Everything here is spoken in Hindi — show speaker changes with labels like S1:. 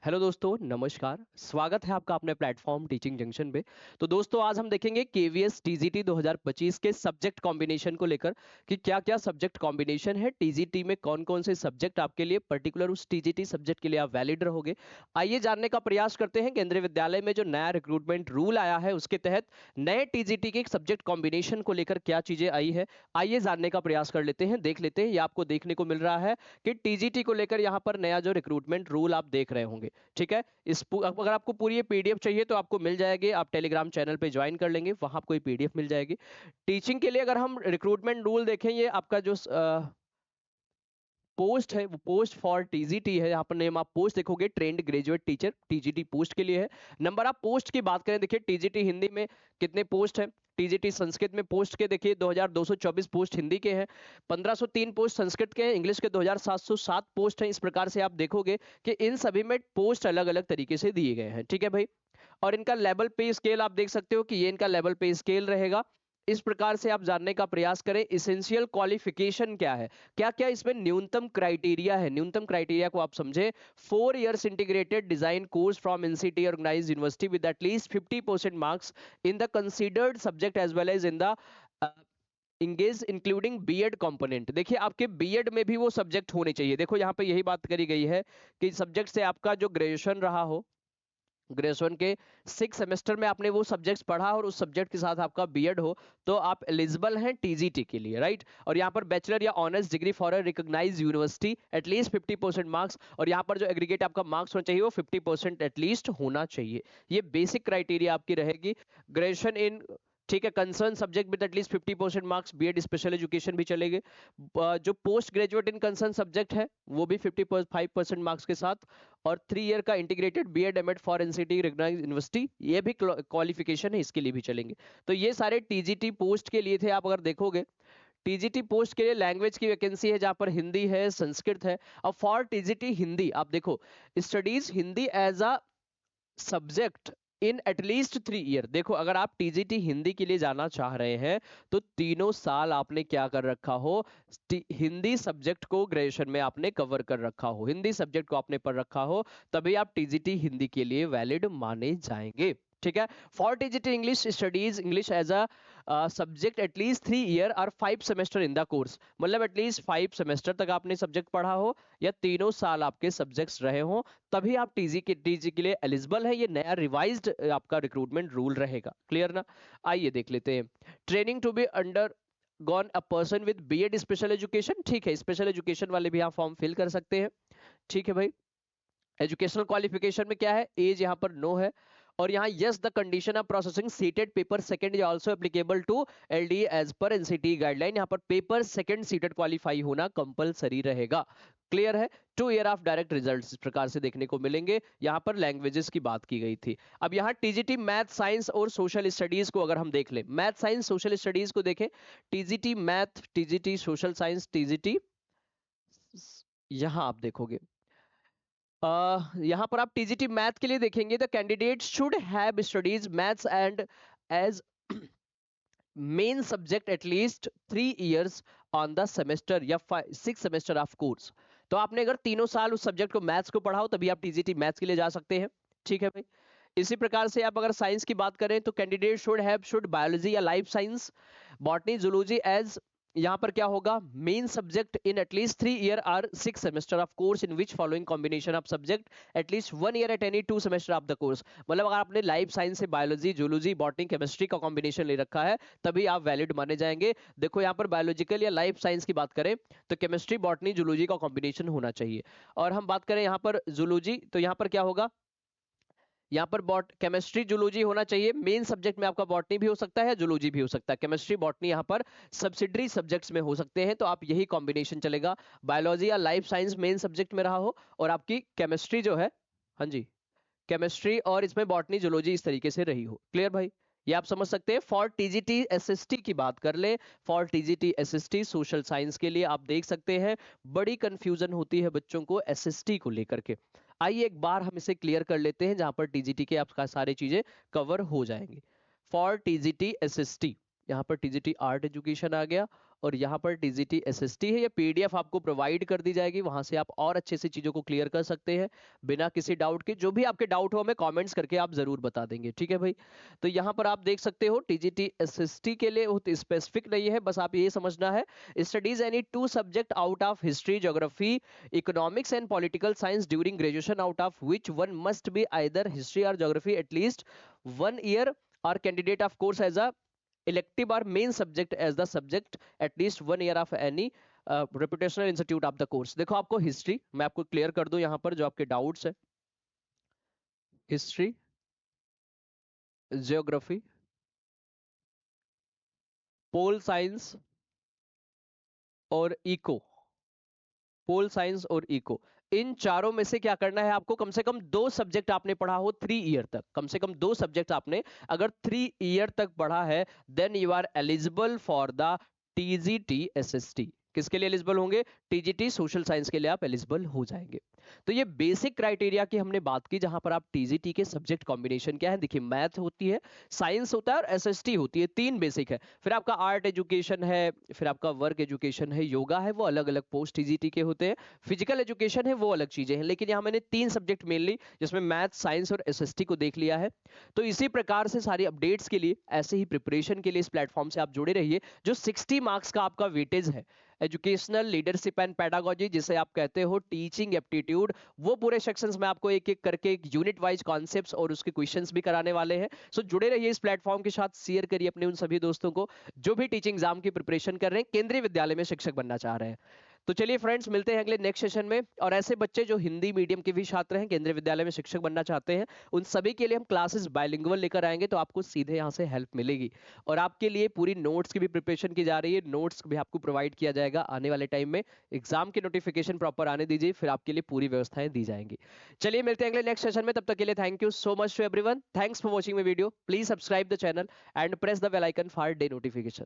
S1: हेलो दोस्तों, नमस्कार। स्वागत है आपका अपने प्लेटफॉर्म टीचिंग जंक्शन पे। तो दोस्तों, आज हम देखेंगे केवीएस टीजीटी 2025 के सब्जेक्ट कॉम्बिनेशन को लेकर कि क्या क्या सब्जेक्ट कॉम्बिनेशन है टीजीटी में, कौन कौन से सब्जेक्ट आपके लिए पर्टिकुलर उस टीजीटी सब्जेक्ट के लिए आप वैलिड रहोगे। आइए जानने का प्रयास करते हैं केंद्रीय विद्यालय में जो नया रिक्रूटमेंट रूल आया है उसके तहत नए टीजीटी के सब्जेक्ट कॉम्बिनेशन को लेकर क्या चीजें आई है। आइए जानने का प्रयास कर लेते हैं, देख लेते हैं। ये आपको देखने को मिल रहा है कि टीजीटी को लेकर यहाँ पर नया जो रिक्रूटमेंट रूल आप देख रहे होंगे। ठीक है। अगर आपको पूरी ये पीडीएफ चाहिए तो आपको मिल जाएगी, आप टेलीग्राम चैनल पे ज्वाइन कर लेंगे, वहां आपको ये पीडीएफ मिल जाएगी। टीचिंग के लिए अगर हम रिक्रूटमेंट रूल देखें, ये आपका जो पोस्ट है वो पोस्ट फॉर टीजीटी है। यहाँ पर नेम आप पोस्ट देखोगे, trained graduate teacher, TGT post के लिए है। नंबर आप पोस्ट की बात करें, देखिए टीजीटी हिंदी में कितने पोस्ट है, टीजीटी संस्कृत में पोस्ट के देखिए 2224 पोस्ट हिंदी के हैं, 1503 पोस्ट संस्कृत के हैं, इंग्लिश के 2707 पोस्ट हैं। इस प्रकार से आप देखोगे कि इन सभी में पोस्ट अलग अलग तरीके से दिए गए हैं। ठीक है भाई। और इनका लेवल पे स्केल आप देख सकते हो कि ये इनका लेवल पे स्केल रहेगा। इस प्रकार से आप जानने का प्रयास करें इसेंशियल क्वालिफिकेशन क्या है, क्या क्या इसमें न्यूनतम क्राइटेरिया है। न्यूनतम क्राइटेरिया को आप समझे, 4 years integrated design course from NCT organised university with at least 50% marks in the considered subject as well as in the engage including BEd component. देखिए आपके बीएड में भी वो सब्जेक्ट होने चाहिए। देखो यहाँ पे यही बात करी गई है कि सब्जेक्ट से आपका जो ग्रेजुएशन रहा हो, ग्रेजुएशन के 6 सेमेस्टर में आपने वो सब्जेक्ट्स पढ़ा और उस सब्जेक्ट के साथ आपका बीएड हो, तो आप एलिजिबल हैं टीजीटी के लिए, राइट। और यहाँ पर बैचलर या honours degree for a recognised university at least 50% marks, और यहाँ पर जो एग्रीगेट आपका मार्क्स होना चाहिए वो 50% एटलीस्ट होना चाहिए। ये बेसिक क्राइटेरिया आपकी रहेगी। ग्रेजुएशन इन, ठीक है, concern subject with at least 50% marks, BEd special education भी चलेंगे। जो post graduate in concern subject है वो भी 55% मार्क्स के साथ, और 3 ईयर का integrated BEd MEd for NCT recognised university, ये भी क्वालिफिकेशन है, इसके लिए भी चलेंगे। तो ये सारे टीजीटी पोस्ट के लिए थे। आप अगर देखोगे टीजीटी पोस्ट के लिए लैंग्वेज की वैकेंसी है, जहां पर हिंदी है, संस्कृत है। अब फॉर टीजीटी हिंदी आप देखो, studies Hindi as a subject in at least 3 year. देखो अगर आप टीजीटी हिंदी के लिए जाना चाह रहे हैं तो तीनों साल आपने क्या कर रखा हो, हिंदी सब्जेक्ट को ग्रेजुएशन में आपने कवर कर रखा हो, हिंदी सब्जेक्ट को आपने पढ़ रखा हो, तभी आप टीजीटी हिंदी के लिए वैलिड माने जाएंगे। ठीक है। For TGT English studies English as a subject at least 3 year और 5 सेमेस्टर इन द कोर्स, मतलब एटलीस्ट 5 सेमेस्टर तक आपने सब्जेक्ट पढ़ा हो या तीनों साल आपके सब्जेक्ट्स रहे हो, तभी आप टीजी के लिए एलिजिबल है। ये नया रिवाइज्ड आपका रिक्रूटमेंट रूल रहेगा। क्लियर ना। आइए देख लेते हैं। Training to be undergone a person with BEd special education, ठीक है, स्पेशल एजुकेशन वाले भी आप फॉर्म फिल कर सकते हैं। ठीक है भाई। एजुकेशनल क्वालिफिकेशन में क्या है, एज यहाँ पर नो है, और यहाँ yes the condition of processing seated paper second is also applicable to LD as per NCT guideline. यहाँ पर पेपर सेकंड सीटेड क्वालिफाई होना कंपलसरी रहेगा। क्लियर है। 2 ईयर ऑफ डायरेक्ट रिजल्ट्स इस प्रकार से देखने को मिलेंगे। यहाँ पर लैंग्वेजेस की बात की गई थी। अब यहाँ टीजीटी मैथ साइंस और सोशल स्टडीज को अगर हम देख लें, मैथ साइंस सोशल स्टडीज को देखें, TGT math, TGT social science, TGT, यहाँ आप देखोगे यहाँ पर आप टीजीटी मैथ के लिए देखेंगे, the candidate should have studies maths and as main subject at least 3 years on the semester या 6 सेमेस्टर ऑफ कोर्स। तो आपने अगर तीनों साल उस सब्जेक्ट को मैथ्स को पढ़ाओ तभी आप टीजीटी मैथ्स के लिए जा सकते हैं। ठीक है भाई। इसी प्रकार से आप अगर साइंस की बात करें तो कैंडिडेट शुड बायोलॉजी या life science, botany, zoology as, यहाँ पर क्या होगा, main subject in at least 3 year और 6 semester of course in which following combination of subject at least 1 year at any 2 semester of the course. मतलब अगर आपने लाइफ साइंस से बायोलॉजी, जूलॉजी, बॉटनी, केमिस्ट्री का कॉम्बिनेशन ले रखा है तभी आप वैलिड माने जाएंगे। देखो यहाँ पर बायोलॉजिकल या लाइफ साइंस की बात करें तो केमिस्ट्री, बॉटनी, जूलॉजी का कॉम्बिनेशन होना चाहिए। और हम बात करें यहाँ पर जूलॉजी, तो यहाँ पर क्या होगा, यहाँ पर बॉट केमिस्ट्री जूलॉजी होना चाहिए। मेन सब्जेक्ट में आपका बॉटनी भी हो सकता है, जूलॉजी भी हो सकता है, केमिस्ट्री बॉटनी यहाँ पर सब्सिडरी सब्जेक्ट्स में हो सकते हैं, तो आप यही कॉम्बिनेशन चलेगा। बायोलॉजी या लाइफ साइंस मेन सब्जेक्ट में रहा हो और आपकी केमिस्ट्री जो है, हाँ जी, केमिस्ट्री और इसमें बॉटनी जूलॉजी इस तरीके से रही हो। क्लियर भाई। ये आप समझ सकते हैं। फॉर टीजीटी एसएसटी की बात कर ले, for TGT SST social science के लिए आप देख सकते हैं बड़ी कंफ्यूजन होती है बच्चों को एसएसटी को लेकर के। आइए एक बार हम इसे क्लियर कर लेते हैं, जहां पर टीजीटी के आपका सारी चीजें कवर हो जाएंगी। फॉर टीजीटी एसएसटी, यहाँ पर टीजीटी आर्ट एजुकेशन आ गया, और यहाँ पर टीजीटी एसएसटी है। ये पीडीएफ आपको प्रोवाइड कर दी जाएगी, वहां से आप और अच्छे से चीजों को क्लियर कर सकते हैं बिना किसी डाउट के। जो भी आपके डाउट हो हमें कमेंट्स करके आप जरूर बता देंगे, ठीक है भाई। तो यहाँ पर आप देख सकते हो टीजीटी एसएसटी के लिए बहुत स्पेसिफिक नहीं है, बस आप ये समझना है studies any two subject out of history, geography, economics and political science during graduation, out of which one must be either history और geography at least 1 year, or candidate of course as a elective or main subject as the subject at least 1 year of any reputational institute of the course। देखो आपको हिस्ट्री, मैं आपको क्लियर कर दूं यहाँ पर जो आपके डाउट्स है, हिस्ट्री, जियोग्राफी, पोल साइंस और इको, पोल साइंस और इको, इन चारों में से क्या करना है आपको, कम से कम 2 सब्जेक्ट आपने पढ़ा हो 3 ईयर तक, कम से कम 2 सब्जेक्ट आपने अगर 3 ईयर तक पढ़ा है, then you are eligible for the TGT SST. किसके लिए एलिजिबल होंगे? टीजीटी सोशल साइंस के लिए आप एलिजिबल हो जाएंगे। तो ये बेसिक क्राइटेरिया की हमने बात की, जहां पर आप टीजीटी के सब्जेक्ट कॉम्बिनेशन क्या है, देखिए मैथ होती है, साइंस होता है और एसएसटी होती है, 3 बेसिक है। फिर आपका आर्ट एजुकेशन है, फिर आपका वर्क एजुकेशन है, योगा है, वो अलग अलग पोस्ट टीजीटी के होते हैं, फिजिकल एजुकेशन है, वो अलग चीजें हैं। लेकिन यहाँ मैंने 3 सब्जेक्ट मेनली, जिसमें मैथ, साइंस और एसएसटी को देख लिया है। तो इसी प्रकार से सारी अपडेट्स के लिए, ऐसे ही प्रिपरेशन के लिए इस प्लेटफॉर्म से आप जुड़े रहिए। जो 60 मार्क्स का आपका वेटेज है एजुकेशनल, लीडरशिप एंड पेडागोजी, जिसे आप कहते हो टीचिंग एप्टीट्यूड, वो पूरे सेक्शंस में आपको एक एक करके एक यूनिट वाइज कॉन्सेप्ट्स और उसके क्वेश्चंस भी कराने वाले हैं। सो जुड़े रहिए इस प्लेटफॉर्म के साथ, शेयर करिए अपने उन सभी दोस्तों को जो भी टीचिंग एग्जाम की प्रिपरेशन कर रहे हैं, केंद्रीय विद्यालय में शिक्षक बनना चाह रहे हैं। तो चलिए फ्रेंड्स, मिलते हैं अगले नेक्स्ट सेशन में। और ऐसे बच्चे जो हिंदी मीडियम के भी छात्र हैं, केंद्रीय विद्यालय में शिक्षक बनना चाहते हैं, उन सभी के लिए हम क्लासेस बायलिंगुअल लेकर आएंगे, तो आपको सीधे यहाँ से हेल्प मिलेगी। और आपके लिए पूरी नोट्स की भी प्रिपरेशन की जा रही है, नोट्स भी आपको प्रोवाइड किया जाएगा आने वाले टाइम में। एग्जाम की नोटिफिकेशन प्रॉपर आने दीजिए, फिर आपके लिए पूरी व्यवस्थाएं दी जाएंगी। चलिए मिलते हैं अगले नेक्स्ट सेशन में, तब तक के लिए thank you so much to everyone. Thanks for watching my video. Please subscribe the channel and press the bell icon for the notification.